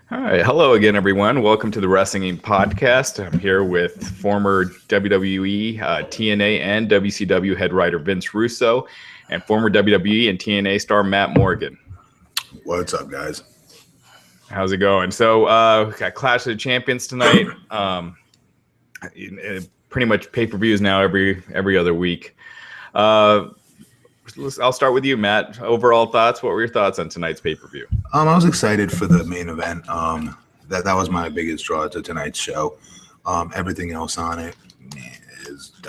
All right. Hello again, everyone. Welcome to the Wrestling Podcast. I'm here with former WWE, TNA, and WCW head writer Vince Russo and former WWE and TNA star Matt Morgan. What's up, guys? How's it going? So, got Clash of the Champions tonight. Pretty much pay-per-views now every other week. I'll start with you, Matt. Overall thoughts. What were your thoughts on tonight's pay-per-view? I was excited for the main event. That was my biggest draw to tonight's show. Everything else on it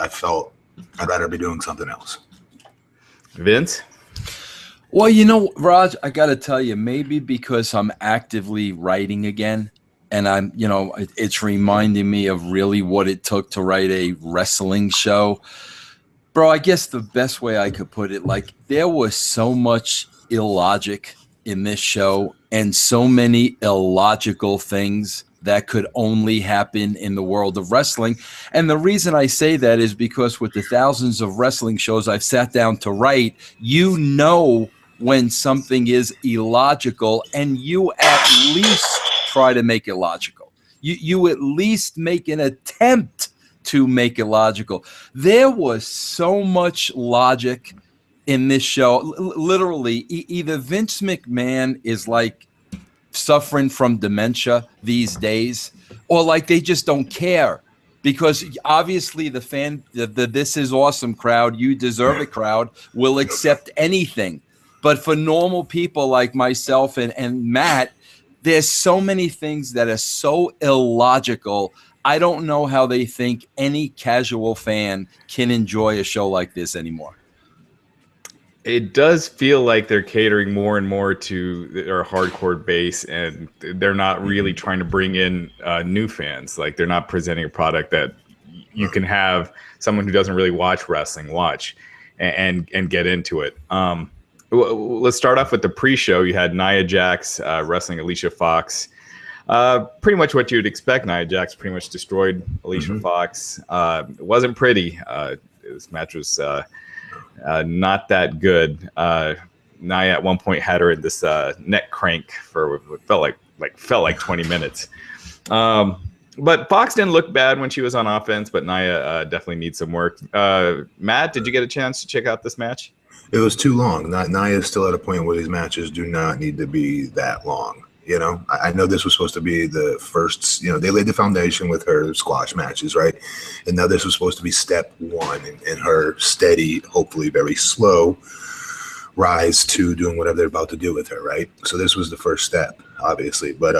I felt I'd rather be doing something else. Vince? Well, Raj, I got to tell you, maybe because I'm actively writing again, and it's reminding me of really what it took to write a wrestling show. Bro, I guess the best way I could put it, like, there was so much illogic in this show and so many illogical things that could only happen in the world of wrestling. And the reason I say that is because with the thousands of wrestling shows I've sat down to write, you know when something is illogical and you at least try to make it logical. You at least make an attempt to make it logical. There was so much logic in this show. Literally, either Vince McMahon is like suffering from dementia these days, or like they just don't care. Because obviously the This Is Awesome crowd, you deserve it crowd, will accept anything. But for normal people like myself and Matt, there's so many things that are so illogical. I don't know how they think any casual fan can enjoy a show like this anymore. It does feel like they're catering more and more to their hardcore base, and they're not really trying to bring in new fans. Like, they're not presenting a product that you can have someone who doesn't really watch wrestling watch and get into it. Let's start off with the pre-show. You had Nia Jax wrestling Alicia Fox. Pretty much what you'd expect. Nia Jax pretty much destroyed Alicia Fox. It wasn't pretty. This match was not that good. Nia at one point had her in this neck crank for what felt like 20 minutes. But Fox didn't look bad when she was on offense, but Nia definitely needs some work. Matt, did you get a chance to check out this match? It was too long. Nia is still at a point where these matches do not need to be that long. You know, I know this was supposed to be the first, they laid the foundation with her squash matches, right? And now this was supposed to be step one in her steady, hopefully very slow rise to doing whatever they're about to do with her, right? So this was the first step, obviously, but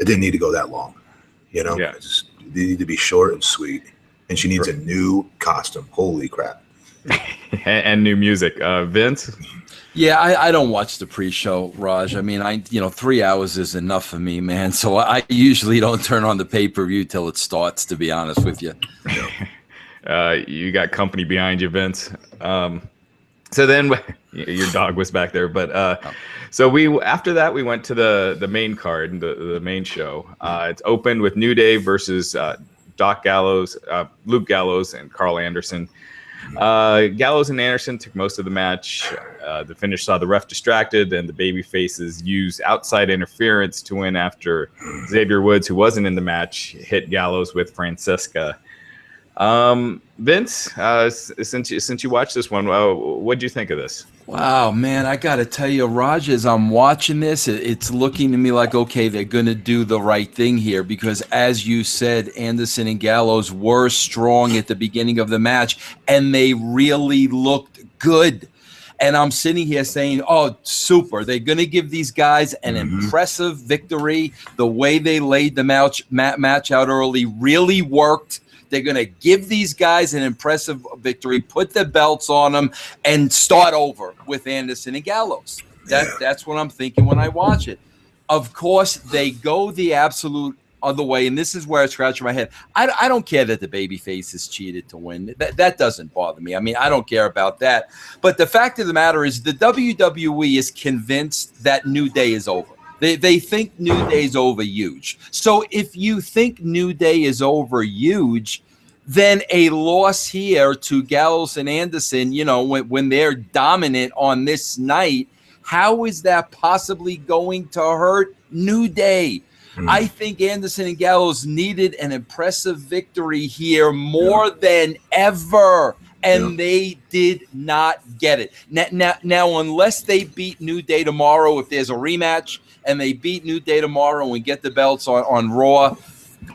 it didn't need to go that long, Yeah. They need to be short and sweet. And she needs a new costume. Holy crap. And new music. Vince? Yeah, I don't watch the pre-show, Raj. I mean, 3 hours is enough for me, man. So I usually don't turn on the pay-per-view till it starts, to be honest with you. You got company behind you, Vince. So then your dog was back there, but so after that we went to the main card, the main show. It's opened with New Day versus Luke Gallows, and Carl Anderson. Gallows and Anderson took most of the match. The finish saw the ref distracted, and the baby faces used outside interference to win after Xavier Woods, who wasn't in the match, hit Gallows with Francesca. Vince, since you watched this one, what did you think of this? Wow, man, I got to tell you, Raj, as I'm watching this, it's looking to me like, okay, they're going to do the right thing here because, as you said, Anderson and Gallows were strong at the beginning of the match, and they really looked good. And I'm sitting here saying, oh, super. They're going to give these guys an impressive victory. The way they laid the match out early really worked. They're going to give these guys an impressive victory, put the belts on them, and start over with Anderson and Gallows. That's what I'm thinking when I watch it. Of course, they go the absolute other way, and this is where I scratch my head. I don't care that the babyface is cheated to win. That doesn't bother me. I mean, I don't care about that. But the fact of the matter is the WWE is convinced that New Day is over. They think New Day is over huge. So if you think New Day is over huge, then a loss here to Gallows and Anderson, when they're dominant on this night, how is that possibly going to hurt New Day? I think Anderson and Gallows needed an impressive victory here more than ever, and they did not get it. Now, unless they beat New Day tomorrow, if there's a rematch, and they beat New Day tomorrow and we get the belts on Raw,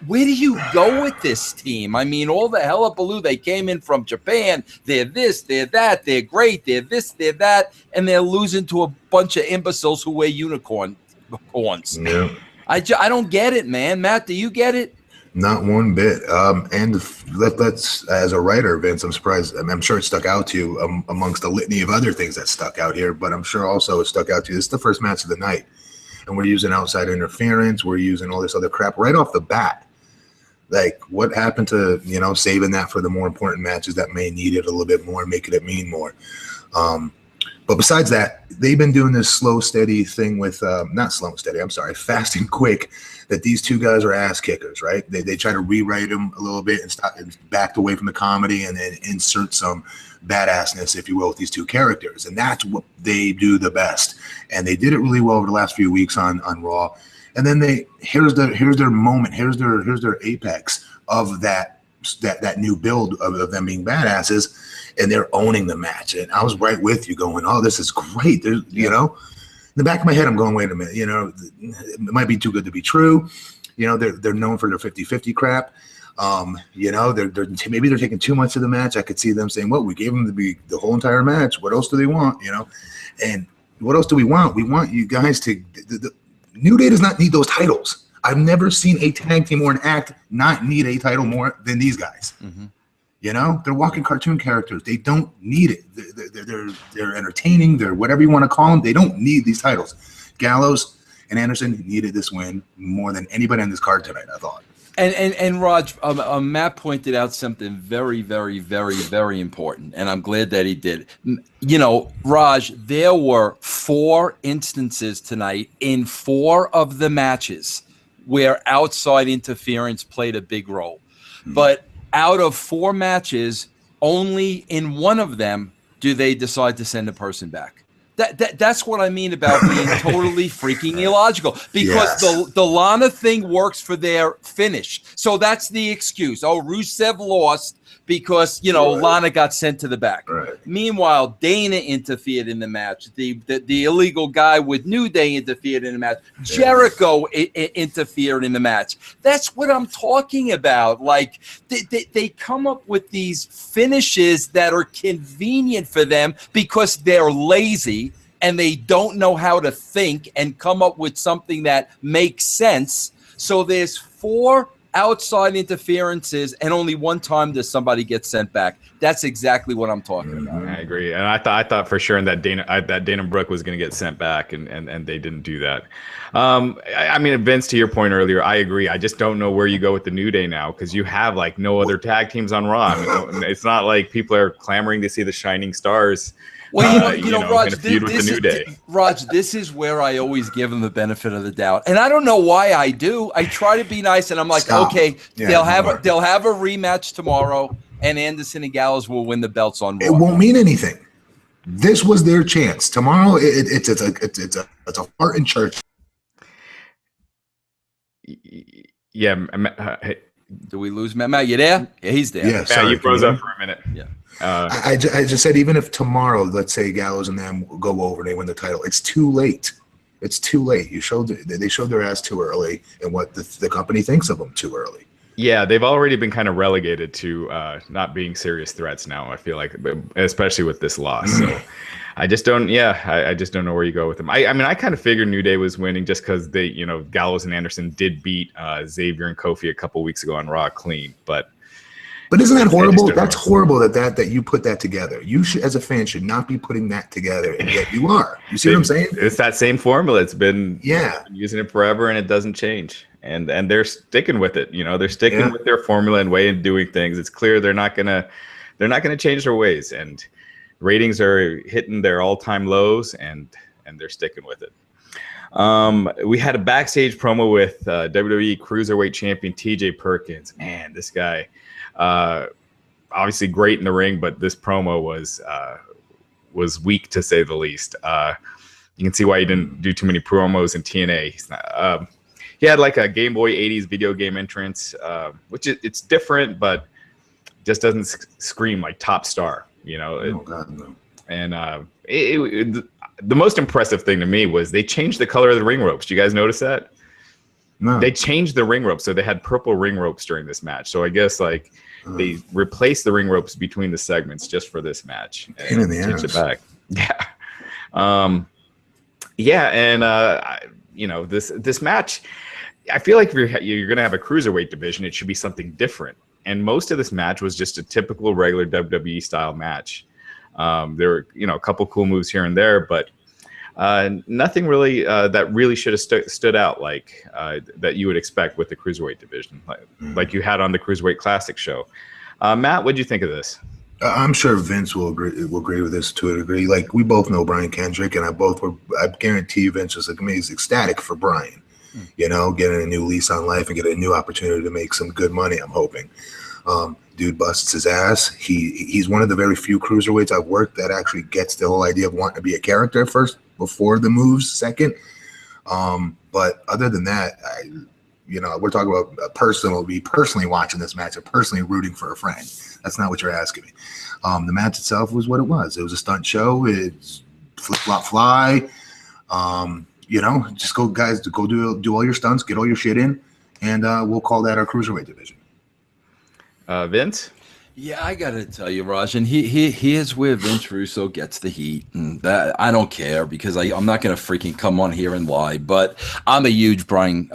where do you go with this team? I mean, all the hullabaloo, they came in from Japan. They're this, they're that, they're great, they're this, they're that, and they're losing to a bunch of imbeciles who wear unicorn horns. Yeah. I don't get it, man. Matt, do you get it? Not one bit. And let's, as a writer, Vince, I'm surprised. I'm sure it stuck out to you amongst a litany of other things that stuck out here, but I'm sure also it stuck out to you. This is the first match of the night, and we're using outside interference. We're using all this other crap right off the bat. Like, what happened to, saving that for the more important matches that may need it a little bit more, making it mean more? But besides that, they've been doing this slow, steady thing with, not slow and steady, I'm sorry, fast and quick, that these two guys are ass kickers, right? They try to rewrite them a little bit and backed away from the comedy and then insert some badassness, if you will, with these two characters. And that's what they do the best. And they did it really well over the last few weeks on Raw. And then here's their moment, here's their apex of that new build of them being badasses, and they're owning the match. And I was right with you going, oh, this is great. There's, in the back of my head, I'm going, wait a minute, it might be too good to be true. They're known for their 50-50 crap. Maybe they're taking too much of the match. I could see them saying, well, we gave them the whole entire match. What else do they want? And what else do we want? We want you guys to, the New Day does not need those titles. I've never seen a tag team or an act not need a title more than these guys. Mm-hmm. They're walking cartoon characters. They don't need it. They're entertaining. They're whatever you want to call them. They don't need these titles. Gallows and Anderson needed this win more than anybody on this card tonight, I thought. And Raj, Matt pointed out something very, very, very, very important, and I'm glad that he did. Raj, there were 4 instances tonight in 4 of the matches where outside interference played a big role. Mm-hmm. But out of 4 matches, only in 1 of them do they decide to send a person back. That's what I mean about being totally freaking illogical, because the Lana thing works for their finish. So that's the excuse. Oh, Rusev lost because, Lana got sent to the back. Right. Meanwhile, Dana interfered in the match. The illegal guy with New Day interfered in the match. Yes. Jericho interfered in the match. That's what I'm talking about. Like, they come up with these finishes that are convenient for them because they're lazy and they don't know how to think and come up with something that makes sense. So there's 4 outside interferences, and only 1 time does somebody get sent back. That's exactly what I'm talking about. I agree, and I thought for sure that Dana Brooke was going to get sent back, and they didn't do that. I mean, Vince, to your point earlier, I agree. I just don't know where you go with the New Day now, because you have like no other tag teams on Raw. I mean, it's not like people are clamoring to see the Shining Stars. Well, Raj, Raj, this is where I always give them the benefit of the doubt, and I don't know why I do. I try to be nice, and I'm like, okay, they'll have a rematch tomorrow, and Anderson and Gallows will win the belts on Raw. It won't mean anything. This was their chance. Tomorrow, it's a heart in church. Yeah. Do we lose Matt? You there? Yeah, he's there. Yeah, sorry, you froze up for a minute. Yeah. I just said, even if tomorrow, let's say Gallows and them go over, they win the title, it's too late. It's too late. They showed their ass too early, and what the company thinks of them too early. Yeah, they've already been kind of relegated to not being serious threats now, I feel like, especially with this loss. So I just don't know where you go with them. I mean, I kind of figured New Day was winning just because they, Gallows and Anderson did beat Xavier and Kofi a couple weeks ago on Raw clean, But isn't that horrible? That's horrible that you put that together. You should, as a fan, should not be putting that together, and yet you are. You see what I'm saying? It's that same formula. It's been using it forever, and it doesn't change. And they're sticking with it. They're sticking with their formula and way of doing things. It's clear they're not gonna change their ways. And ratings are hitting their all-time lows, and they're sticking with it. We had a backstage promo with WWE Cruiserweight Champion TJ Perkins. Man, this guy. Obviously great in the ring, but this promo was weak to say the least. You can see why he didn't do too many promos in TNA. he had like a Game Boy 80s video game entrance, which it's different, but just doesn't scream like top star, you know. Oh God, no. And the most impressive thing to me was they changed the color of the ring ropes. Do you guys notice that? No. They changed the ring ropes, so they had purple ring ropes during this match. So I guess like they replaced the ring ropes between the segments just for this match. Pain in the changed ass. it back. Yeah. Yeah, and you know, this match, I feel like if you're gonna have a cruiserweight division, it should be something different. And most of this match was just a typical regular WWE style match. There were, you know, a couple cool moves here and there, but nothing really that really should have stood out like that you would expect with the cruiserweight division, like you had on the Cruiserweight Classic show. Matt, what did you think of this? I'm sure Vince will agree with this to a degree. Like, we both know Brian Kendrick, and I guarantee you Vince was like, he's ecstatic for Brian, you know, getting a new lease on life and getting a new opportunity to make some good money, I'm hoping. Dude busts his ass. He's one of the very few cruiserweights I've worked that actually gets the whole idea of wanting to be a character first before the moves second. But other than that, you know, we're talking about personally watching this match and personally rooting for a friend. That's not what you're asking me. The match itself was what it was. It was a stunt show. It's flip flop fly. You know, just go do all your stunts, get all your shit in, and we'll call that our cruiserweight division. Vince? Yeah, I gotta tell you, Raj, and here's where Vince Russo gets the heat, and that I don't care because I'm not gonna freaking come on here and lie, but I'm a huge Brian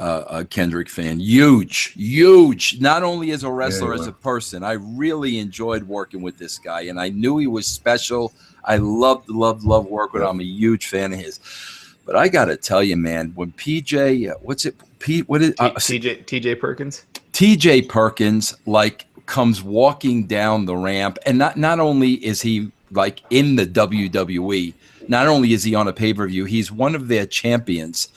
Kendrick fan, huge. Not only as a wrestler, as a person, I really enjoyed working with this guy, and I knew he was special. I loved work with him. I'm a huge fan of his. But I gotta tell you, man, when TJ Perkins? TJ Perkins, like, comes walking down the ramp, and not only is he like in the WWE, not only is he on a pay-per-view, he's one of their champions,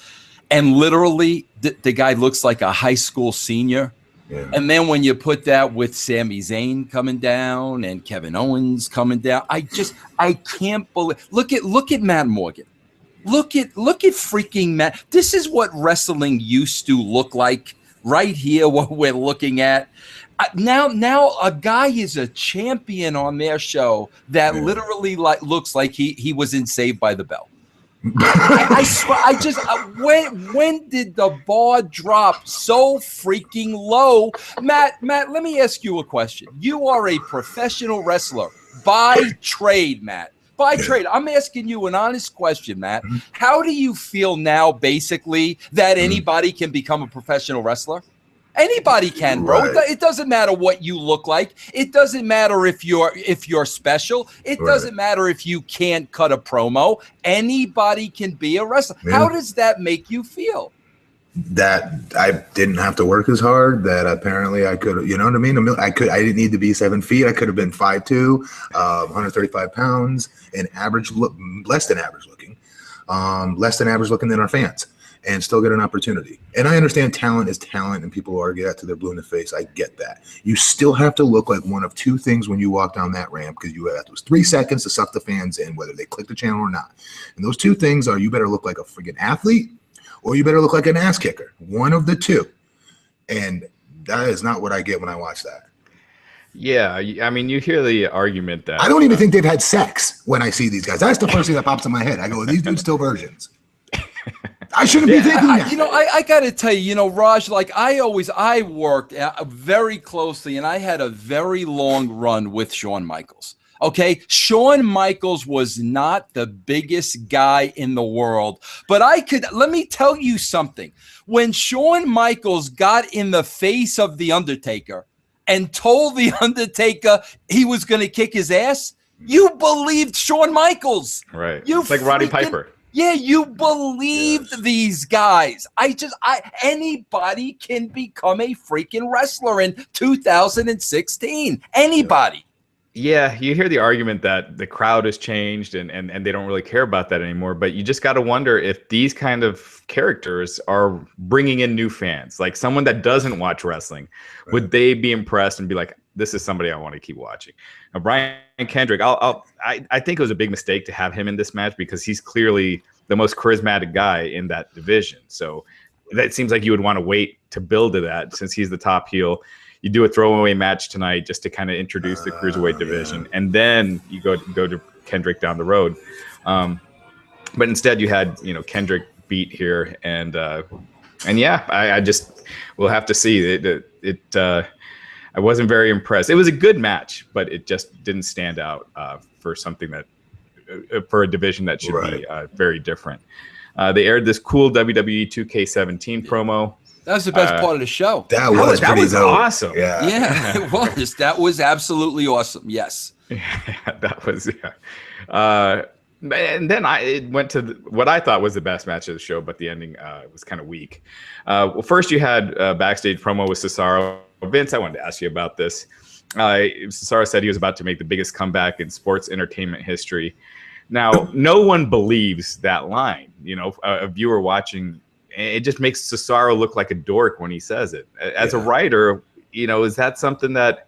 and literally the guy looks like a high school senior. Yeah. And then when you put that with Sami Zayn coming down and Kevin Owens coming down, I can't believe. Look at Matt Morgan. Look at freaking Matt. This is what wrestling used to look like right here, what we're looking at. Now a guy is a champion on their show that literally looks like he was in Saved by the Bell. I swear, when did the bar drop so freaking low? Matt, let me ask you a question. You are a professional wrestler by trade, Matt. By trade. I'm asking you an honest question, Matt. How do you feel now, basically, that anybody can become a professional wrestler? Anybody can, bro. Right. It doesn't matter what you look like. It doesn't matter if you're special. It doesn't matter if you can't cut a promo. Anybody can be a wrestler. Yeah. How does that make you feel? That I didn't have to work as hard. That apparently I could, you know what I mean? I didn't need to be 7 feet. I could have been 5'2", 135 pounds, and less than average looking than our fans, and still get an opportunity. And I understand talent is talent, and people argue that till they're blue in the face. I get that. You still have to look like one of two things when you walk down that ramp, because you have those 3 seconds to suck the fans in, whether they click the channel or not. And those two things are, you better look like a friggin' athlete, or you better look like an ass kicker. One of the two. And that is not what I get when I watch that. Yeah, I mean, you hear the argument that... I don't even think they've had sex when I see these guys. That's the first thing that pops in my head. I go, these dudes still virgins. I shouldn't be thinking that. You know, I got to tell you, you know, Raj, like I worked very closely, and I had a very long run with Shawn Michaels. Okay, Shawn Michaels was not the biggest guy in the world, but let me tell you something. When Shawn Michaels got in the face of The Undertaker and told The Undertaker he was going to kick his ass, you believed Shawn Michaels. Right. It's like Roddy Piper. Yeah, you believed these guys. Anybody can become a freaking wrestler in 2016. Anybody. Yeah, you hear the argument that the crowd has changed and they don't really care about that anymore. But you just got to wonder if these kind of characters are bringing in new fans, like someone that doesn't watch wrestling. Right. Would they be impressed and be like, this is somebody I want to keep watching? Now, Brian Kendrick, I think it was a big mistake to have him in this match because he's clearly the most charismatic guy in that division. So that seems like you would want to wait to build to that since he's the top heel. You do a throwaway match tonight just to kind of introduce the cruiserweight division, and then you go to Kendrick down the road. But instead, you had Kendrick beat here, and yeah, I just we'll have to see it. I wasn't very impressed. It was a good match, but it just didn't stand out for something that for a division that should be very different. They aired this cool WWE 2K17 promo. That was the best part of the show. That was awesome. Yeah, it was. That was absolutely awesome. Yes. Yeah, that was. Yeah. And then it went to what I thought was the best match of the show, but the ending was kind of weak. Well, first you had backstage promo with Cesaro. Vince, I wanted to ask you about this. Cesaro said he was about to make the biggest comeback in sports entertainment history. Now, no one believes that line. A viewer watching, it just makes Cesaro look like a dork when he says it. As a writer, is that something that,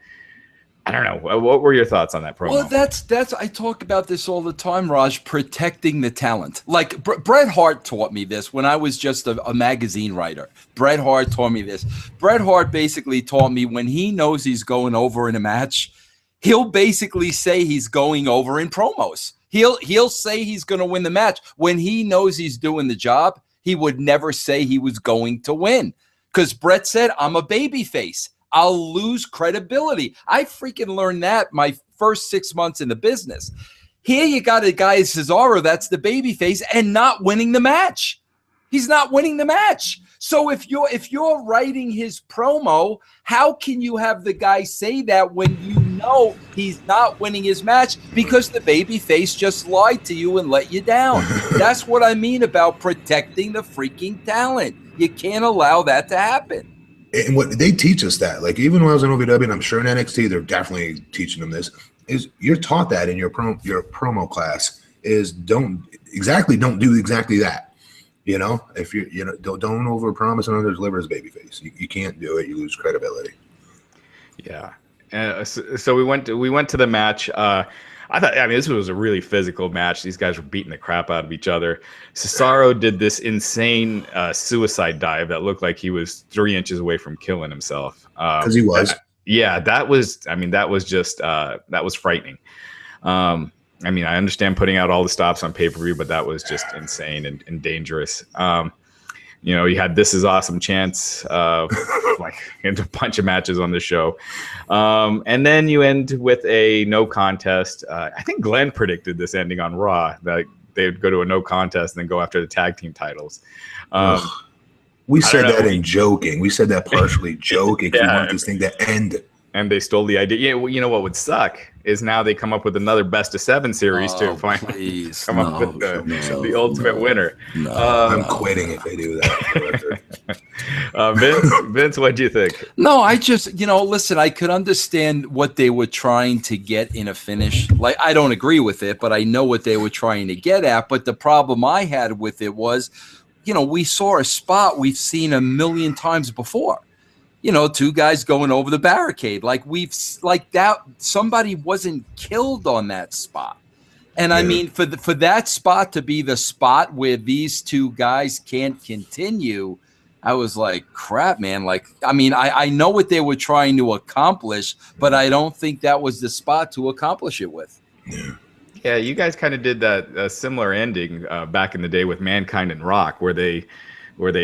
I don't know. What were your thoughts on that promo? Well, that's I talk about this all the time, Raj, protecting the talent. Like Bret Hart taught me this when I was just a magazine writer. Bret Hart taught me this. Bret Hart basically taught me when he knows he's going over in a match, he'll basically say he's going over in promos. He'll say he's going to win the match. When he knows he's doing the job, he would never say he was going to win. Because Bret said, I'm a babyface. I'll lose credibility. I freaking learned that my first 6 months in the business. Here you got a guy, Cesaro, that's the babyface and not winning the match. He's not winning the match. So if you're writing his promo, how can you have the guy say that when you know he's not winning his match because the babyface just lied to you and let you down? That's what I mean about protecting the freaking talent. You can't allow that to happen. And what they teach us that, like even when I was in OVW, and I'm sure in NXT they're definitely teaching them this, is you're taught that in your promo class is don't do exactly that. If don't overpromise and underdeliver as babyface. You can't do it. You lose credibility. Yeah. So we went to the match. This was a really physical match. These guys were beating the crap out of each other. Cesaro did this insane suicide dive that looked like he was 3 inches away from killing himself. Because he was. That was frightening. I understand putting out all the stops on pay-per-view, but that was just insane and dangerous. You had This Is Awesome chants in a bunch of matches on the show. And then you end with a no contest. I think Glenn predicted this ending on Raw, that they would go to a no contest and then go after the tag team titles. We said that in joking. We said that partially joking. We want this thing to end. And they stole the idea. What would suck is now they come up with another best of 7 series to finally come up with the ultimate winner. I'm quitting if they do that. Vince, what do you think? No, I just, listen, I could understand what they were trying to get in a finish. Like, I don't agree with it, but I know what they were trying to get at. But the problem I had with it was, we saw a spot we've seen a million times before. 2 guys going over the barricade. That somebody wasn't killed on that spot. And I mean, for that spot to be the spot where these 2 guys can't continue, I was like, crap, man. I know what they were trying to accomplish, but I don't think that was the spot to accomplish it with. Yeah, you guys kind of did that similar ending back in the day with Mankind and Rock, where they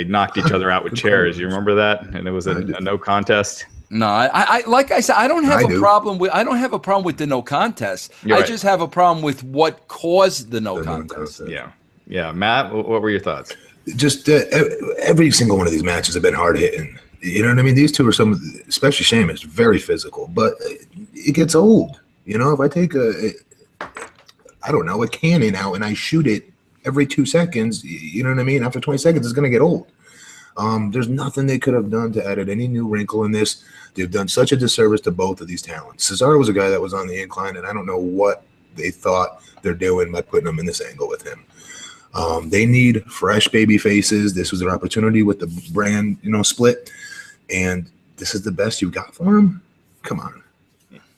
knocked each other out with chairs. You remember that? And it was a no contest. No, I like I said, I don't have a problem with the no contest. I just have a problem with what caused the no contest. Yeah. Matt, what were your thoughts? Just every single one of these matches have been hard hitting. You know what I mean? These 2 are especially Sheamus, very physical, but it gets old. If I take a cannon out and I shoot it every 2 seconds, you know what I mean? After 20 seconds, it's going to get old. There's nothing they could have done to add any new wrinkle in this. They've done such a disservice to both of these talents. Cesaro was a guy that was on the incline, and I don't know what they thought they're doing by putting him in this angle with him. They need fresh baby faces. This was their opportunity with the brand, split, and this is the best you got for him? Come on.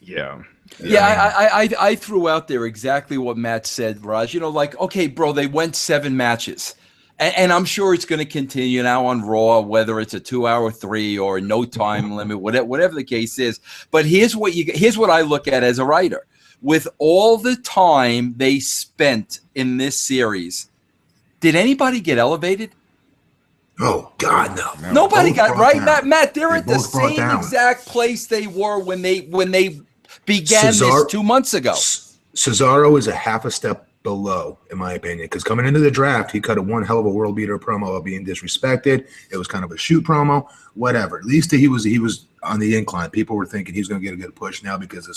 Yeah. I threw out there exactly what Matt said, Raj. Okay, bro, they went 7 matches. And I'm sure it's going to continue now on Raw, whether it's a 2-hour 3 or no time limit, whatever the case is. But here's what I look at as a writer. With all the time they spent in this series, did anybody get elevated? Oh God, no. Nobody got right, down. Matt. They're at the same exact place they were when they began this 2 months ago. Cesaro is a half a step below, in my opinion, because coming into the draft, he cut one hell of a world beater promo of being disrespected. It was kind of a shoot promo, whatever. At least he was on the incline. People were thinking he's going to get a good push now because of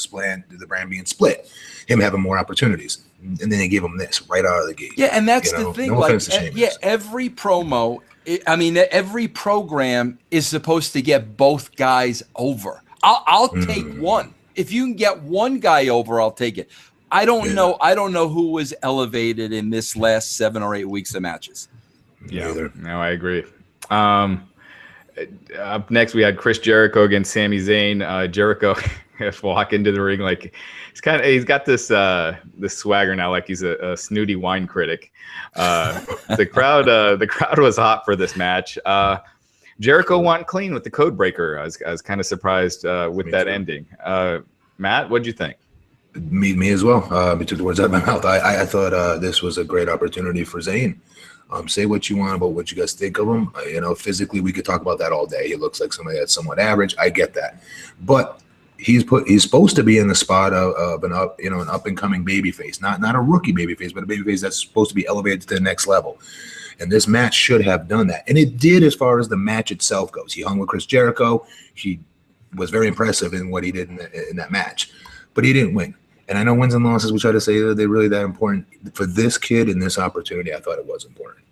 the brand being split, him having more opportunities, and then they gave him this right out of the gate. Yeah, and that's the thing. No offense to Sheamus. Every promo. Every program is supposed to get both guys over. I'll take one. If you can get one guy over, I'll take it. I don't know who was elevated in this last 7 or 8 weeks of matches. Yeah, no, I agree. Up next, we had Chris Jericho against Sami Zayn. Jericho walk into the ring like he's got this swagger now, like he's a snooty wine critic. The crowd was hot for this match. Jericho won clean with the code breaker. I was kind of surprised with that ending. Matt, what'd you think? Me as well. You took the words out of my mouth. I thought this was a great opportunity for Zayn. Say what you want about what you guys think of him. Physically, we could talk about that all day. He looks like somebody that's somewhat average. I get that, but he's supposed to be in the spot of an up and coming babyface, not a rookie babyface, but a babyface that's supposed to be elevated to the next level. And this match should have done that, and it did as far as the match itself goes. He hung with Chris Jericho. He was very impressive in what he did in that match, but he didn't win. And I know wins and losses, we try to say are they really that important. For this kid in this opportunity, I thought it was important.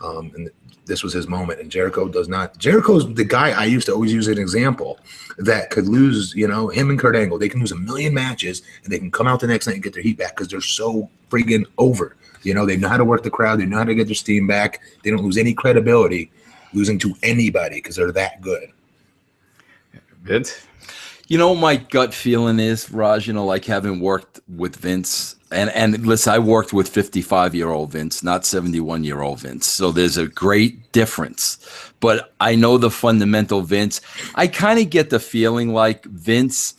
And this was his moment. And Jericho does not. Jericho's the guy I used to always use as an example that could lose, him and Kurt Angle. They can lose a million matches and they can come out the next night and get their heat back because they're so friggin' over. They know how to work the crowd. They know how to get their steam back. They don't lose any credibility losing to anybody because they're that good. Vince? My gut feeling is, Raj, like having worked with Vince, and listen, I worked with 55-year-old Vince, not 71-year-old Vince. So there's a great difference. But I know the fundamental Vince. I kind of get the feeling like Vince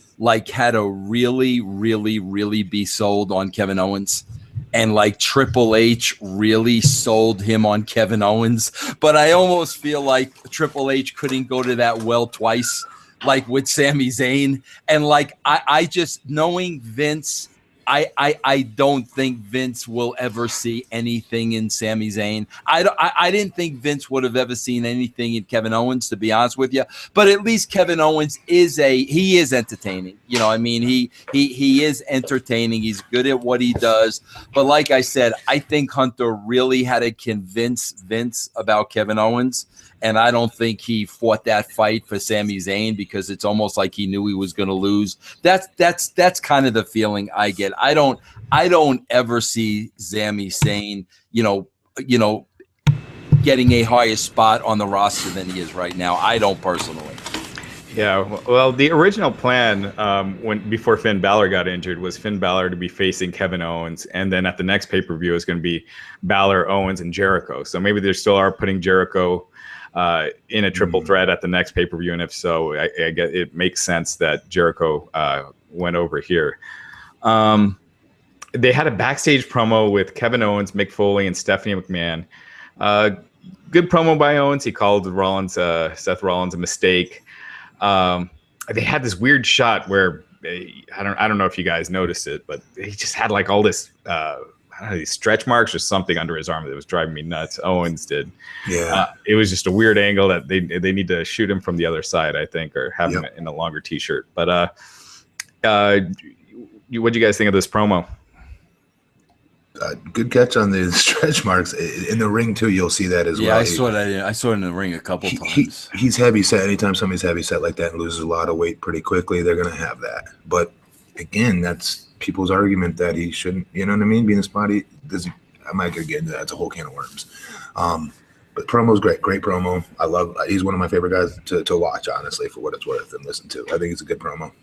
had to really, really, really be sold on Kevin Owens. And Triple H really sold him on Kevin Owens. But I almost feel like Triple H couldn't go to that well twice. With Sami Zayn, and I just knowing Vince, I don't think Vince will ever see anything in Sami Zayn. I didn't think Vince would have ever seen anything in Kevin Owens, to be honest with you. But at least Kevin Owens is entertaining. He is entertaining. He's good at what he does. But like I said, I think Hunter really had to convince Vince about Kevin Owens. And I don't think he fought that fight for Sami Zayn because it's almost like he knew he was going to lose. That's kind of the feeling I get. I don't ever see Sami Zayn, getting a higher spot on the roster than he is right now. I don't personally. Yeah, well, the original plan before Finn Balor got injured was Finn Balor to be facing Kevin Owens, and then at the next pay-per-view is going to be Balor, Owens, and Jericho. So maybe they still are putting Jericho in a triple threat at the next pay-per-view, and if so, I get it makes sense that Jericho went over here. They had a backstage promo with Kevin Owens, Mick Foley, and Stephanie McMahon. Good promo by Owens. He called Seth Rollins a mistake. They had this weird shot where I don't know if you guys noticed it, but he just had all this these stretch marks or something under his arm that was driving me nuts. Owens did. Yeah. It was just a weird angle that they need to shoot him from the other side, I think, or have him in a longer t-shirt. But what'd you guys think of this promo? Good catch on the stretch marks in the ring too. You'll see that as well. Yeah, I saw it in the ring a couple times. He's heavy set. Anytime somebody's heavy set like that and loses a lot of weight pretty quickly, they're going to have that. But again, that's people's argument that he shouldn't. You know what I mean? Being a spot, I might get into that. It's a whole can of worms. But promo's great promo. I love. He's one of my favorite guys to watch, honestly, for what it's worth and listen to. I think it's a good promo.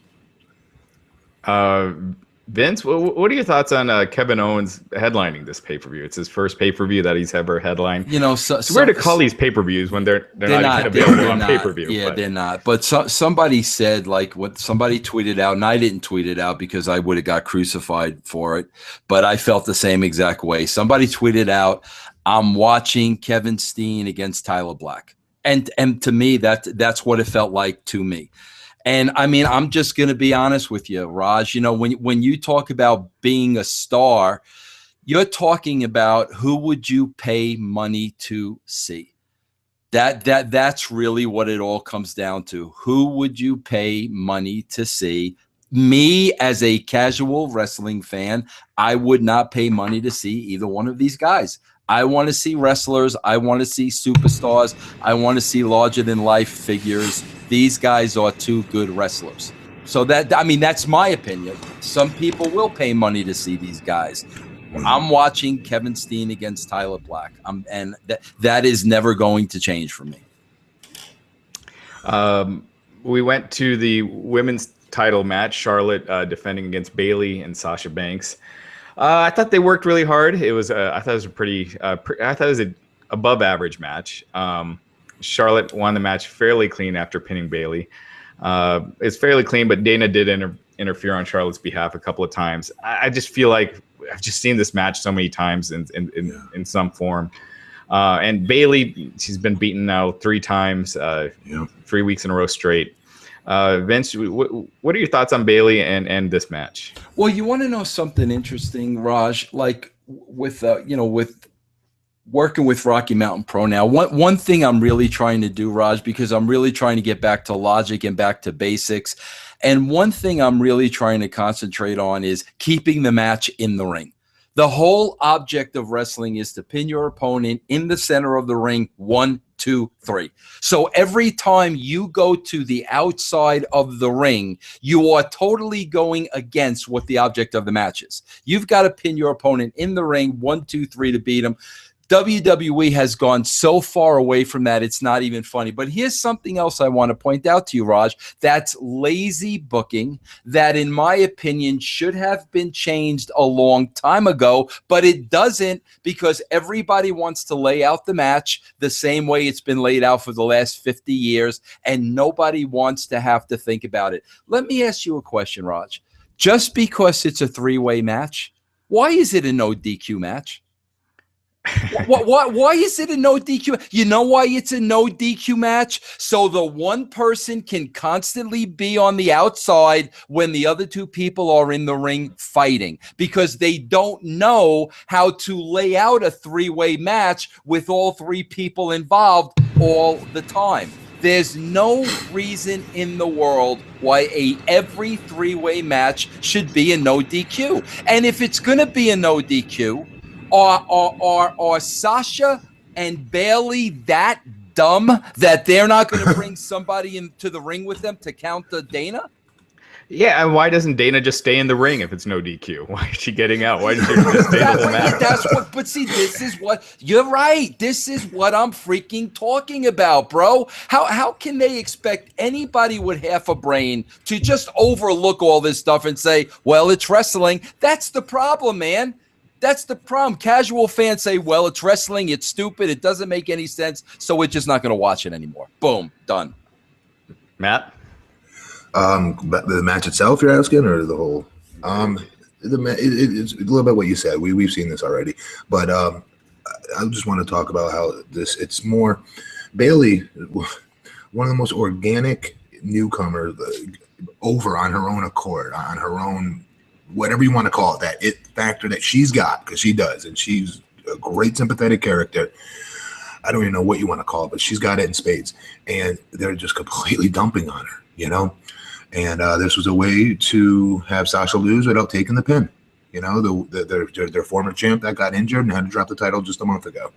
Vince, what are your thoughts on Kevin Owens headlining this pay-per-view? It's his first pay-per-view that he's ever headlined. You know, it's weird to call these pay-per-views when they're not available on pay-per-view. Yeah, they're not. But somebody said, like, what somebody tweeted out, and I didn't tweet it out because I would have got crucified for it, but I felt the same exact way. Somebody tweeted out, I'm watching Kevin Steen against Tyler Black. And to me, that's what it felt like to me. And I mean, I'm just going to be honest with you, Raj. You know, when you talk about being a star, you're talking about who would you pay money to see. That's really what it all comes down to. Who would you pay money to see? Me, as a casual wrestling fan, I would not pay money to see either one of these guys. I want to see wrestlers. I want to see superstars. I want to see larger than life figures. These guys are two good wrestlers. So that's my opinion. Some people will pay money to see these guys. I'm watching Kevin Steen against Tyler Black. And that is never going to change for me. We went to the women's title match, Charlotte defending against Bayley and Sasha Banks. I thought they worked really hard. I thought it was a pretty. I thought it was an above average match. Charlotte won the match fairly clean after pinning Bayley. It's fairly clean, but Dana did interfere on Charlotte's behalf a couple of times. I just feel like I've just seen this match so many times in some form. And Bayley, she's been beaten now 3 times, 3 weeks in a row straight. Vince, what are your thoughts on Bayley and this match? Well, you want to know something interesting, Raj? Like with working with Rocky Mountain Pro now, one thing I'm really trying to do, Raj, because I'm really trying to get back to logic and back to basics. And one thing I'm really trying to concentrate on is keeping the match in the ring. The whole object of wrestling is to pin your opponent in the center of the ring, 1, 2, 3. So every time you go to the outside of the ring, you are totally going against what the object of the match is. You've got to pin your opponent in the ring, 1, 2, 3 to beat him. WWE has gone so far away from that, it's not even funny. But here's something else I want to point out to you, Raj. That's lazy booking that, in my opinion, should have been changed a long time ago, but it doesn't, because everybody wants to lay out the match the same way it's been laid out for the last 50 years, and nobody wants to have to think about it. Let me ask you a question, Raj. Just because it's a 3-way match, why is it a no DQ match? Why is it a no DQ? You know why it's a no DQ match? So the one person can constantly be on the outside when the other 2 people are in the ring fighting, because they don't know how to lay out a 3-way match with all 3 people involved all the time. There's no reason in the world why every 3-way match should be a no DQ. And if it's going to be a no DQ, are Sasha and Bayley that dumb that they're not going to bring somebody into the ring with them to counter Dana? Yeah, and why doesn't Dana just stay in the ring if it's no DQ? Why is she getting out? Why does she just stay in the match? That's what. But see, this is what you're right. This is what I'm freaking talking about, bro. How can they expect anybody with half a brain to just overlook all this stuff and say, "Well, it's wrestling"? That's the problem, man. That's the problem. Casual fans say, well, it's wrestling. It's stupid. It doesn't make any sense. So we're just not going to watch it anymore. Boom. Done. Matt? The match itself, you're asking, or the whole? It's a little bit what you said. We've seen this already. But I just want to talk about how it's more Bayley, one of the most organic newcomers, over on her own accord, on her own, whatever you want to call it, that it factor that she's got, because she does, and she's a great sympathetic character. I don't even know what you want to call it, but she's got it in spades, and they're just completely dumping on her, And this was a way to have Sasha lose without taking the pin. Their former champ that got injured and had to drop the title just a month ago.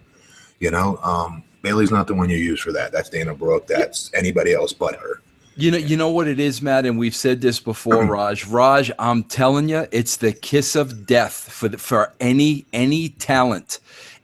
Bayley's not the one you use for that. That's Dana Brooke. That's anybody else but her. You know what it is, Matt, and we've said this before, Raj. Raj, I'm telling you, it's the kiss of death for any talent.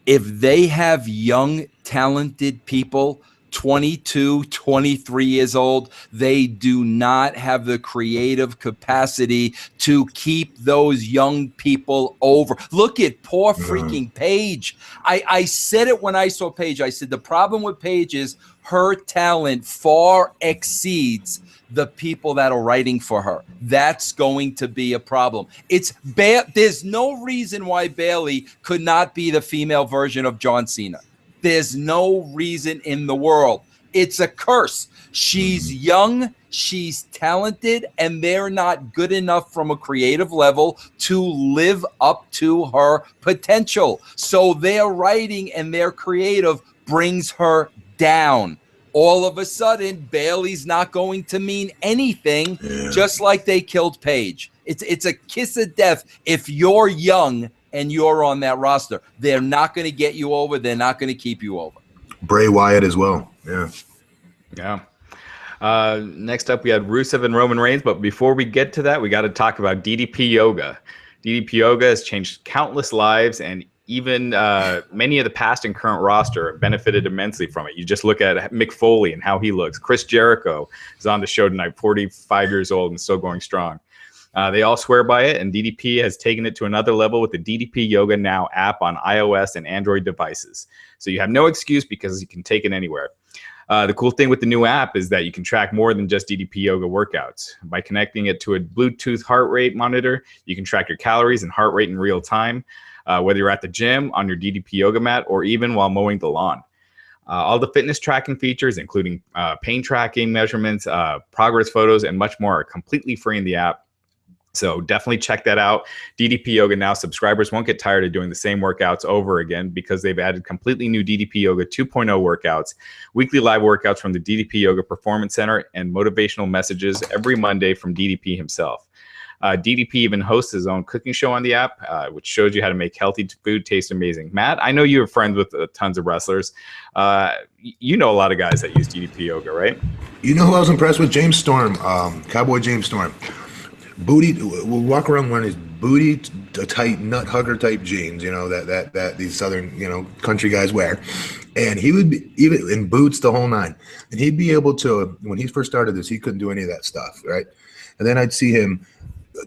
If they have young, talented people 22, 23 years old. They do not have the creative capacity to keep those young people over. Look at poor freaking Paige. I said it when I saw Paige. I said the problem with Paige is her talent far exceeds the people that are writing for her. That's going to be a problem. There's no reason why Bayley could not be the female version of John Cena. There's no reason in the world. It's a curse. She's young, she's talented, and they're not good enough from a creative level to live up to her potential. So their writing and their creative brings her down. All of a sudden, Bayley's not going to mean anything, just like they killed Paige. It's a kiss of death if you're young and you're on that roster. They're not going to get you over. They're not going to keep you over. Bray Wyatt as well. Yeah. Next up, we had Rusev and Roman Reigns. But before we get to that, we got to talk about DDP Yoga. DDP Yoga has changed countless lives, and even many of the past and current roster benefited immensely from it. You just look at Mick Foley and how he looks. Chris Jericho is on the show tonight, 45 years old and still going strong. They all swear by it, and DDP has taken it to another level with the DDP Yoga Now app on iOS and Android devices. So you have no excuse because you can take it anywhere. The cool thing with the new app is that you can track more than just DDP Yoga workouts. By connecting it to a Bluetooth heart rate monitor, you can track your calories and heart rate in real time, whether you're at the gym, on your DDP Yoga mat, or even while mowing the lawn. All the fitness tracking features, including pain tracking, measurements, progress photos, and much more, are completely free in the app. So definitely check that out. DDP Yoga Now subscribers won't get tired of doing the same workouts over again because they've added completely new DDP Yoga 2.0 workouts, weekly live workouts from the DDP Yoga Performance Center, and motivational messages every Monday from DDP himself. DDP even hosts his own cooking show on the app, which shows you how to make healthy food taste amazing. Matt, I know you're friends with tons of wrestlers. You know a lot of guys that use DDP Yoga, right? You know who I was impressed with? James Storm, Cowboy James Storm. Booty, we'll walk around wearing his booty tight nut hugger type jeans, you know, that these southern, you know, country guys wear, and he would be even in boots the whole nine, and he'd be able to, when he first started this, he couldn't do any of that stuff, right? And then I'd see him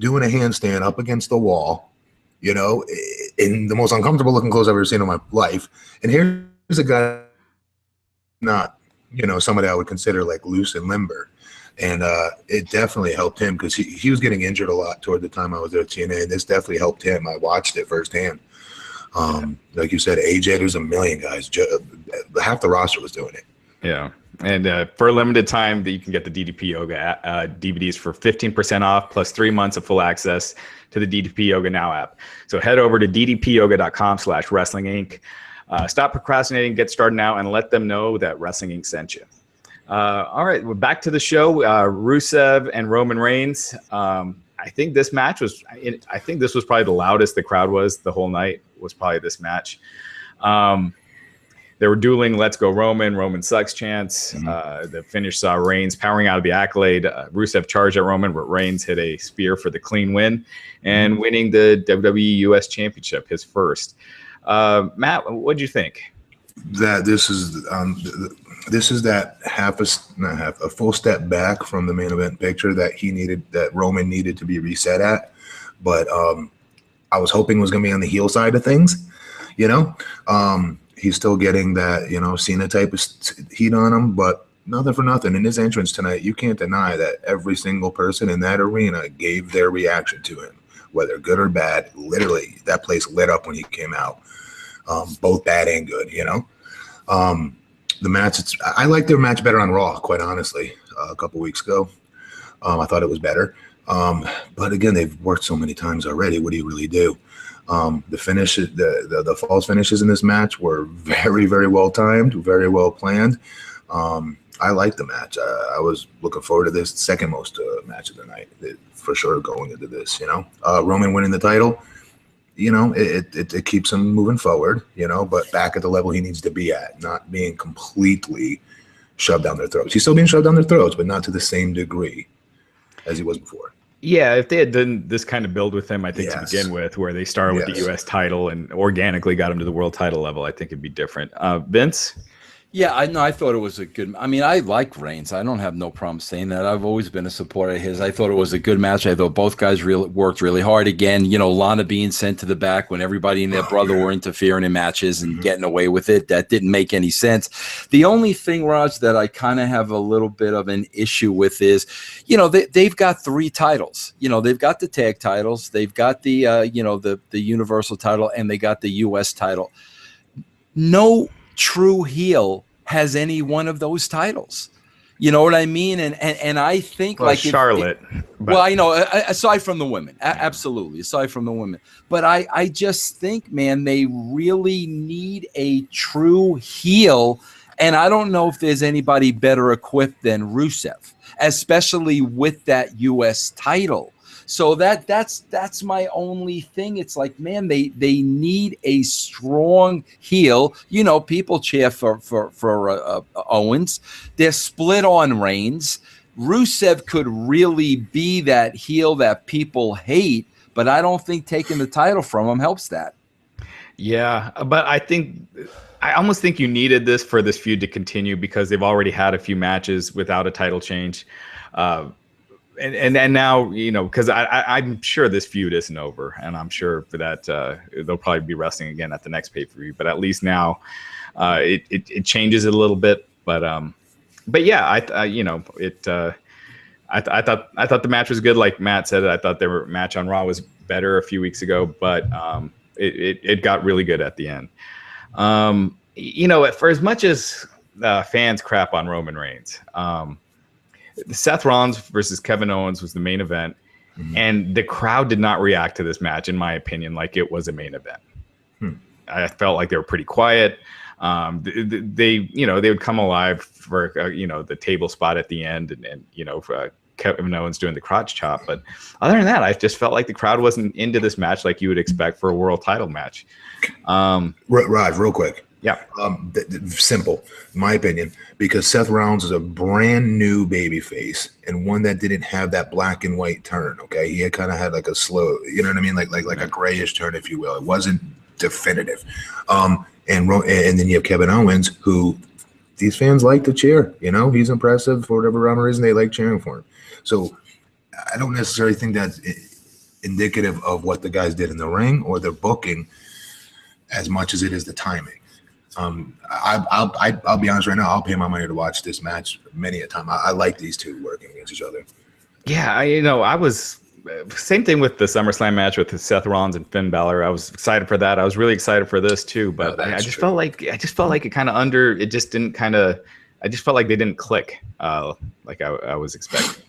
doing a handstand up against the wall, you know, in the most uncomfortable looking clothes I've ever seen in my life. And here's a guy, not, you know, somebody I would consider like loose and limber. And it definitely helped him because he was getting injured a lot toward the time I was there at TNA, and this definitely helped him. I watched it firsthand. Like you said, AJ, there's a million guys. Half the roster was doing it. Yeah. And for a limited time, you can get the DDP Yoga DVDs for 15% off plus 3 months of full access to the DDP Yoga Now app. So head over to ddpyoga.com/Wrestling Inc. Stop procrastinating, get started now, and let them know that Wrestling Inc. sent you. All right, we're back to the show. Rusev and Roman Reigns. I think this match was. I think this was probably the loudest the crowd was the whole night. Was probably this match. They were dueling "Let's go Roman," "Roman sucks" chants. The finish saw Reigns powering out of the Accolade. Rusev charged at Roman, but Reigns hit a spear for the clean win and winning the WWE US Championship, his first. Matt, what do you think? That this is that a full step back from the main event picture that Roman needed to be reset at, but I was hoping was going to be on the heel side of things, you know. He's still getting that, you know, Cena type of heat on him, but nothing for nothing. In his entrance tonight, you can't deny that every single person in that arena gave their reaction to him, whether good or bad. Literally, that place lit up when he came out, both bad and good, you know. The match, I liked their match better on Raw, quite honestly, a couple weeks ago. I thought it was better. But again, they've worked so many times already. What do you really do? The finish, the false finishes in this match were very, very well timed, very well planned. I liked the match. I was looking forward to this second most match of the night, for sure, going into this, you know. Roman winning the title, you know, it keeps him moving forward, you know, but back at the level he needs to be at, not being completely shoved down their throats. He's still being shoved down their throats, but not to the same degree as he was before. Yeah, if they had done this kind of build with him, I think to begin with, where they started with the U.S. title and organically got him to the world title level, I think it'd be different. Vince? Yeah, I know. I thought it was a good. I mean, I like Reigns. I don't have no problem saying that. I've always been a supporter of his. I thought it was a good match. I thought both guys really worked really hard. Again, Lana being sent to the back when everybody and their brother were interfering in matches and getting away with it. That didn't make any sense. The only thing, Raj, that I kind of have a little bit of an issue with is, they've got 3 titles. They've got the tag titles, they've got the the Universal title, and they got the U.S. title. No true heel has any one of those titles. You know what I mean? And I think Charlotte. Well, I know, aside from the women, absolutely, aside from the women. But I just think, man, they really need a true heel. And I don't know if there's anybody better equipped than Rusev, especially with that U.S. title. So that's my only thing. It's like, man, they need a strong heel. People cheer for Owens. They're split on Reigns. Rusev could really be that heel that people hate, but I don't think taking the title from him helps that. Yeah, but I almost think you needed this for this feud to continue because they've already had a few matches without a title change. And now, because I'm sure this feud isn't over, and I'm sure for that they'll probably be wrestling again at the next pay-per-view. But at least now it changes it a little bit. But yeah, I thought the match was good. Like Matt said, I thought their match on Raw was better a few weeks ago, but it got really good at the end. For as much as fans crap on Roman Reigns, Seth Rollins versus Kevin Owens was the main event, and the crowd did not react to this match, in my opinion, like it was a main event. I felt like they were pretty quiet. They would come alive for the table spot at the end, and for Kevin Owens doing the crotch chop. But other than that, I just felt like the crowd wasn't into this match like you would expect for a world title match. Raj, real quick. Yeah. Simple, in my opinion, because Seth Rollins is a brand new baby face and one that didn't have that black and white turn. Okay. He had kind of had like a slow, you know what I mean? Like a grayish turn, if you will. It wasn't definitive. And then you have Kevin Owens, who these fans like to cheer. He's impressive for whatever rhyme or reason. They like cheering for him. So I don't necessarily think that's indicative of what the guys did in the ring or their booking as much as it is the timing. I'll be honest right now. I'll pay my money to watch this match many a time. I like these two working against each other. Yeah, I was same thing with the SummerSlam match with Seth Rollins and Finn Balor. I was excited for that. I was really excited for this too, but I just felt like it kind of it just didn't kind of. I just felt like they didn't click like I was expecting.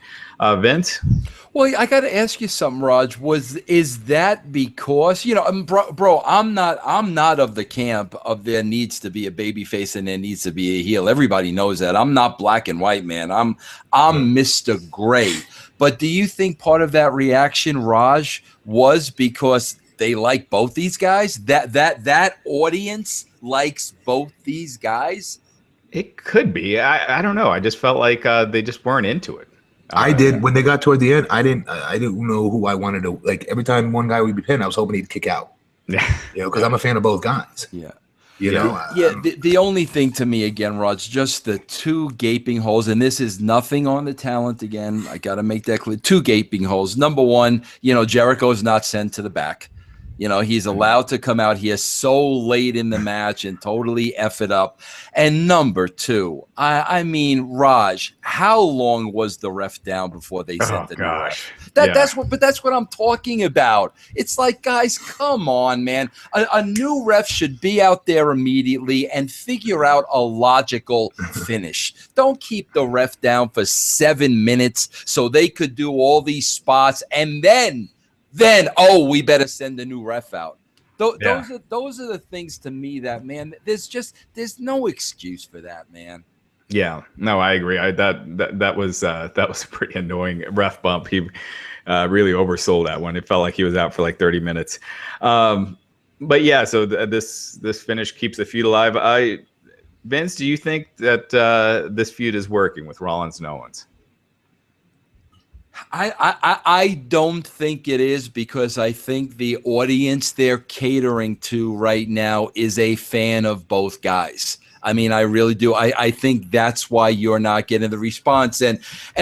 Vince? Well, I got to ask you something, Raj. Is that because bro? I'm not of the camp of there needs to be a baby face and there needs to be a heel. Everybody knows that. I'm not black and white, man. I'm Mr. Gray. But do you think part of that reaction, Raj, was because they like both these guys? That audience likes both these guys? It could be. I don't know. I just felt like they just weren't into it. I did when they got toward the end. I didn't know who I wanted to like. Every time one guy would be pinned, I was hoping he'd kick out. Yeah, because I'm a fan of both guys. Yeah, Yeah. The only thing to me again, Raj, just the 2 gaping holes, and this is nothing on the talent. Again, I got to make that clear. 2 gaping holes. Number one, Jericho is not sent to the back. He's allowed to come out here so late in the match and totally F it up. And number 2, I mean, Raj, how long was the ref down before they sent the new ref? That's what I'm talking about. It's like, guys, come on, man. A new ref should be out there immediately and figure out a logical finish. Don't keep the ref down for 7 minutes so they could do all these spots and then we better send a new ref out. Those are the things to me that, man, there's no excuse for that, man. Yeah, no, I agree. That was a pretty annoying ref bump. He really oversold that one. It felt like he was out for like 30 minutes. But yeah, so this finish keeps the feud alive. Vince, do you think that this feud is working with Rollins and Owens? I don't think it is, because I think the audience they're catering to right now is a fan of both guys. I mean, I really do. I think that's why you're not getting the response. And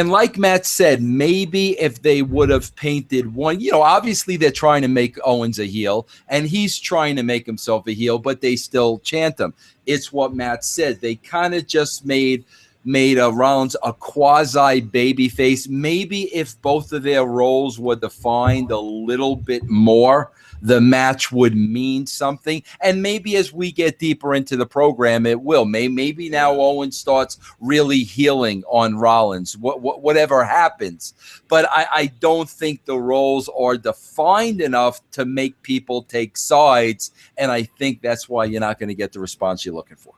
like Matt said, maybe if they would have painted one, you know, obviously they're trying to make Owens a heel, and he's trying to make himself a heel, but they still chant him. It's what Matt said. They kind of just made Rollins a quasi baby face. Maybe if both of their roles were defined a little bit more, the match would mean something. And maybe as we get deeper into the program, it will. Maybe now Owens starts really healing on Rollins, whatever happens. But I don't think the roles are defined enough to make people take sides. And I think that's why you're not going to get the response you're looking for.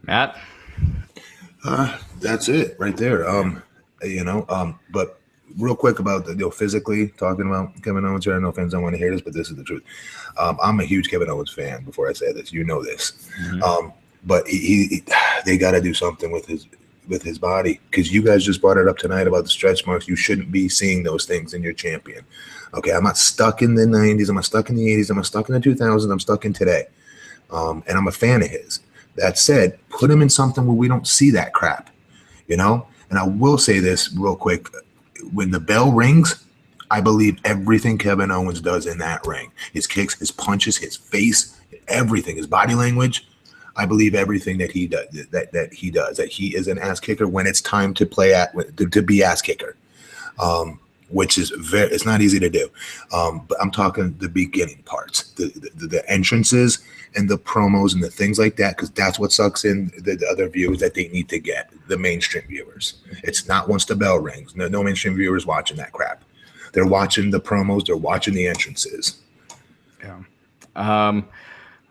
Matt? That's it right there. But real quick about the, physically talking about Kevin Owens here. I know fans don't want to hear this, but this is the truth. I'm a huge Kevin Owens fan. Before I say this, you know this. But they got to do something with his body, because you guys just brought it up tonight about the stretch marks. You shouldn't be seeing those things in your champion. Okay, I'm not stuck in the 90s. I'm not stuck in the 80s. I'm not stuck in the 2000s. I'm stuck in today. And I'm a fan of his. That said, put him in something where we don't see that crap, you know? And I will say this real quick. When the bell rings, I believe everything Kevin Owens does in that ring. His kicks, his punches, his face, everything, his body language. I believe everything that he does, that he is an ass kicker when it's time to to be ass kicker. Which is it's not easy to do. But I'm talking the beginning parts, the entrances and the promos and the things like that, because that's what sucks in the other viewers that they need to get, the mainstream viewers. It's not once the bell rings. No mainstream viewers watching that crap. They're watching the promos. They're watching the entrances. Yeah.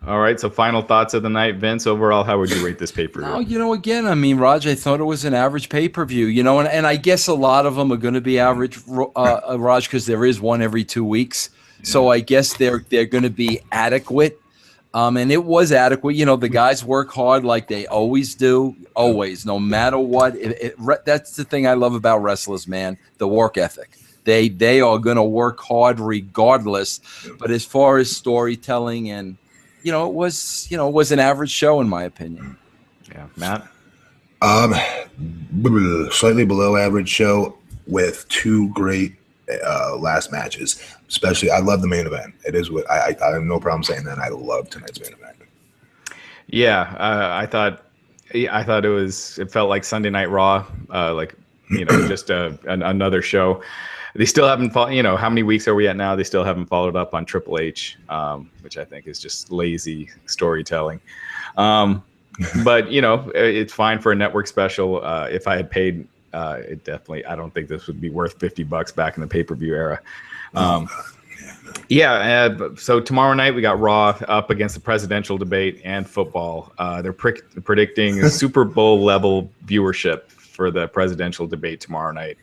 All right, so final thoughts of the night. Vince, overall, how would you rate this pay-per-view? No, again, I mean, Raj, I thought it was an average pay-per-view, and I guess a lot of them are going to be average, Raj, because there is one every 2 weeks. So I guess they're going to be adequate. And it was adequate. The guys work hard like they always do, always, no matter what. That's the thing I love about wrestlers, man, the work ethic. They are going to work hard regardless. But as far as storytelling and it was an average show in my opinion. Yeah, Matt. Slightly below average show with two great last matches. Especially, I love the main event. It is what I have no problem saying that. I love tonight's main event. Yeah, I thought it felt like Sunday Night Raw, just another show. They still haven't followed, how many weeks are we at now? They still haven't followed up on Triple H, which I think is just lazy storytelling. But, it's fine for a network special. If I had paid, I don't think this would be worth $50 back in the pay-per-view era. So tomorrow night we got Raw up against the presidential debate and football. They're predicting Super Bowl level viewership for the presidential debate tomorrow night.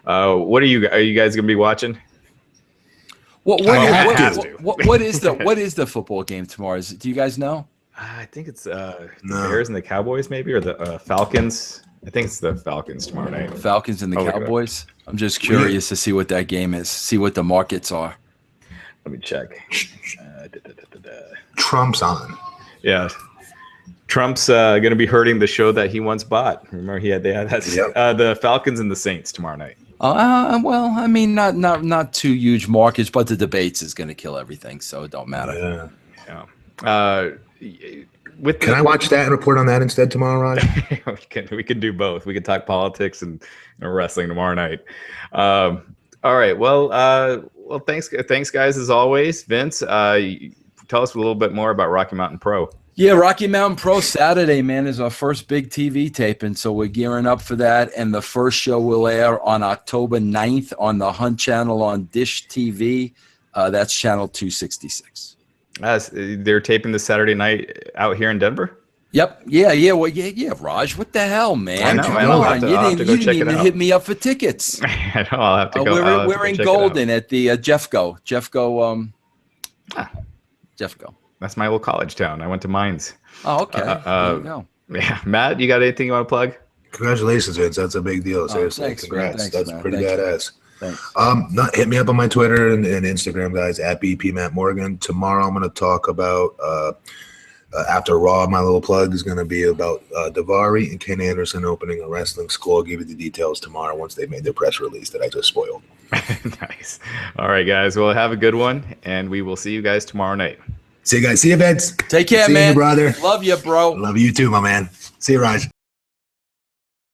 Are you guys gonna be watching? What is the football game tomorrow? Do you guys know? I think it's the Bears and the Cowboys, maybe, or the Falcons. I think it's the Falcons tomorrow night. Falcons and the Cowboys. I'm just curious to see what that game is. See what the markets are. Let me check. Trump's on. Yeah. Trump's going to be hurting the show that he once bought. Remember, they had that, the Falcons and the Saints tomorrow night. Well, I mean, not too huge markets, but the debates is going to kill everything, so it don't matter. Yeah. Can I watch that and report on that instead tomorrow, Raj? we can do both. We can talk politics and wrestling tomorrow night. All right. Well, thanks, guys, as always. Vince, tell us a little bit more about Rocky Mountain Pro. Yeah, Rocky Mountain Pro Saturday, man, is our first big TV taping, so we're gearing up for that. And the first show will air on October 9th on the Hunt Channel on Dish TV. That's channel 266. They're taping this Saturday night out here in Denver? Yep. Yeah. Well, yeah, Raj. What the hell, man? I know. You didn't even hit me up for tickets. I know. I'll have to go. We're in Golden at the Jeffco. Jeffco. That's my little college town. I went to Mines. Oh, okay. There you go. Yeah, Matt, you got anything you want to plug? Congratulations, Vince. That's a big deal. Seriously, thanks, congrats. Thanks, that's man. pretty Thanks, badass. Hit me up on my Twitter and Instagram, guys, at BP Matt Morgan. Tomorrow I'm going to talk about After Raw, my little plug is going to be about Daivari and Ken Anderson opening a wrestling school. I'll give you the details tomorrow once they've made their press release that I just spoiled. Nice. All right, guys. Well, have a good one, and we will see you guys tomorrow night. See you guys. See you, Vince. Take care, see man. You, brother. Love you, bro. Love you too, my man. See you, Raj.